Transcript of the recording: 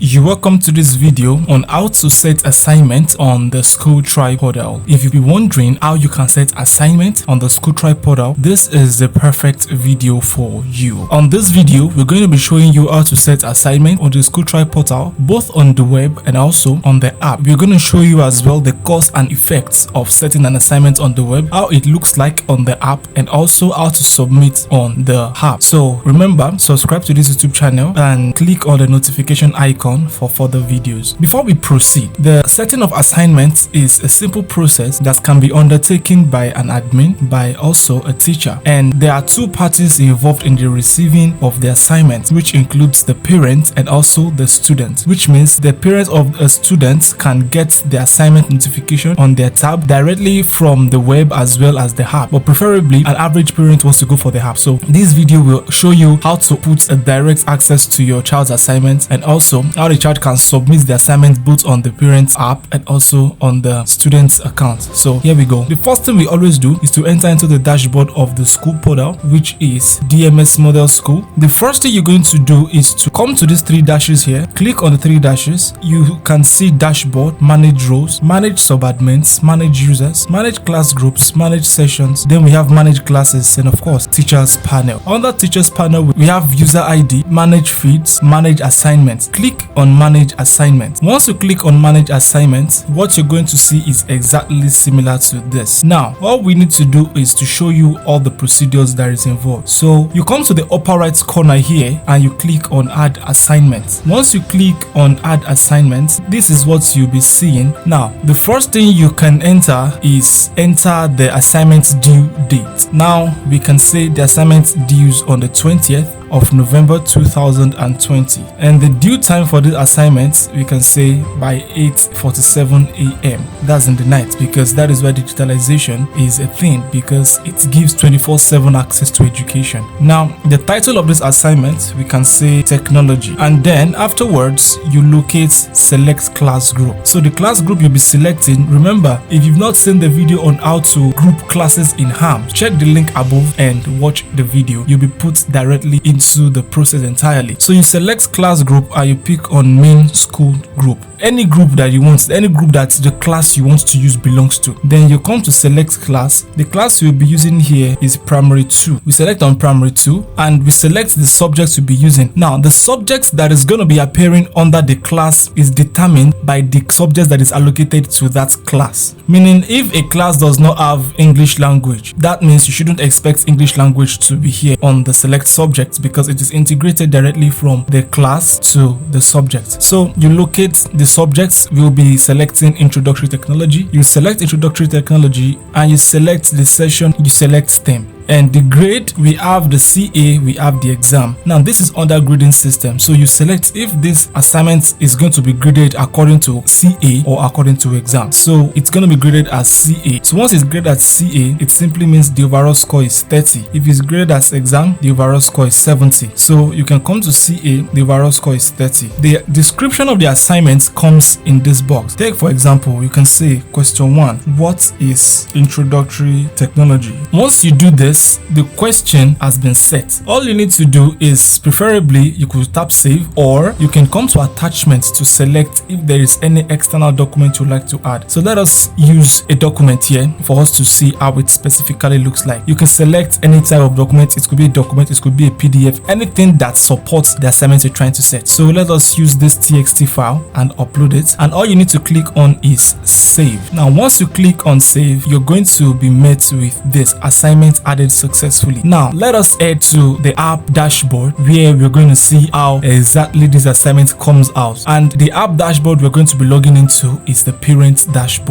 You're welcome to this video on how to set assignments on the Schooltribe portal. If you've been wondering how you can set assignment on the Schooltribe portal, this is the perfect video for you. On this video, we're going to be showing you how to set assignment on the Schooltribe portal, both on the web and also on the app. We're going to show you as well the cause and effects of setting an assignment on the web, how it looks like on the app, and also how to submit on the app. So remember, subscribe to this YouTube channel and click on the notification icon for further videos. Before we proceed, the setting of assignments is a simple process that can be undertaken by an admin, by also a teacher, and there are two parties involved in the receiving of the assignment, which includes the parent and also the student, which means the parent of a student can get the assignment notification on their tab directly from the web as well as the app, but preferably an average parent wants to go for the app. So this video will show you how to put a direct access to your child's assignment and also how the child can submit the assignment both on the parent's app and also on the student's account. So here we go. The first thing we always do is to enter into the dashboard of the school portal, which is DMS Model School. The first thing you're going to do is to come to these three dashes here, click on the three dashes. You can see dashboard, manage roles, manage subadmins, manage users, manage class groups, manage sessions. Then we have manage classes and of course teachers panel. Under teachers panel, we have user ID, manage feeds, manage assignments. Click on manage assignments. Once you click on manage assignments, what you're going to see is exactly similar to this. Now all we need to do is to show you all the procedures that is involved. So you come to the upper right corner here and you click on add assignments. Once you click on add assignments, this is what you'll be seeing. Now the first thing you can enter is enter the assignment due date. Now we can say the assignment dues on the 20th of November 2020, and the due time for this assignment we can say by 8:47 a.m. That's in the night, because that is where digitalization is a thing, because it gives 24/7 access to education. Now the title of this assignment we can say technology, and then afterwards you locate select class group. So the class group you'll be selecting, remember, if you've not seen the video on how to group classes in HAM, check the link above and watch the video. You'll be put directly into the process entirely. So you select class group and you pick on main school group, any group that you want, any group that the class you want to use belongs to. Then you come to select class. The class you'll be using here is primary 2. We select on primary 2 and we select the subjects you'll be using. Now the subjects that is going to be appearing under the class is determined by the subjects that is allocated to that class. Meaning if a class does not have English language, that means you shouldn't expect English language to be here on the select subject, because it is integrated directly from the class to the subject. So you locate the subjects. We'll be selecting introductory technology. You select introductory technology and you select the session, you select STEM. And the grade, we have the CA, we have the exam. Now this is under grading system, so you select if this assignment is going to be graded according to CA or according to exam. So it's going to be graded as CA. So once it's graded as CA, it simply means the overall score is 30. If it's graded as exam, the overall score is 70. So you can come to CA, the overall score is 30. The description of the assignment comes in this box. Take for example, you can say question 1, what is introductory technology? Once you do this, the question has been set. All you need to do is, preferably you could tap save, or you can come to attachments to select if there is any external document you'd like to add. So let us use a document here for us to see how it specifically looks like. You can select any type of document. It could be a document, it could be a PDF, anything that supports the assignment you're trying to set. So let us use this TXT file and upload it, and all you need to click on is save. Now once you click on save, you're going to be met with this assignment added successfully. Now let us head to the app dashboard, where we're going to see how exactly this assignment comes out, and the app dashboard we're going to be logging into is the parent dashboard.